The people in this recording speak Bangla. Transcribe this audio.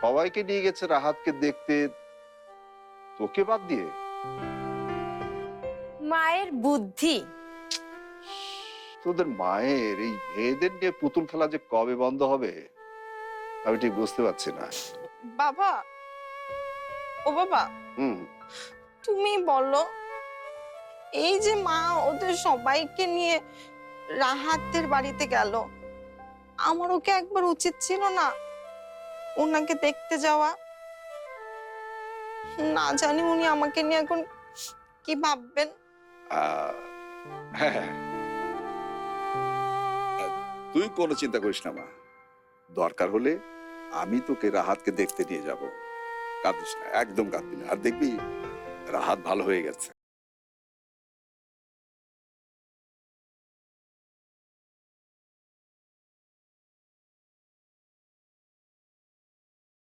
সবাইকে নিয়ে গেছে রাহাতকে দেখতে, তোকে বাদ দিয়ে? মায়ের বুদ্ধি। তোদের মায়ের এই মেয়েদের নিয়ে পুতুল খেলা যে কবে বন্ধ হবে আমি ঠিক বুঝতে পারছি না। বাবা, ও বাবা, হুম। তুমি বলো, এই যে মা ওদের সবাইকে নিয়ে রাহাতের বাড়িতে গেল, আমার ওকে একবার উচিত ছিল না ওনাকে দেখতে যাওয়া? না জানি উনি আমাকে নিয়ে এখন কি ভাববেন। হ্যাঁ হ্যাঁ, তুই কোনো চিন্তা করিস না মা, দরকার হলে আমি তোকে রাহাতকে দেখতে নিয়ে যাব। কাঁদিস না, একদম কাঁদবি না, আর দেখবি রাহাত ভালো হয়ে গেছে।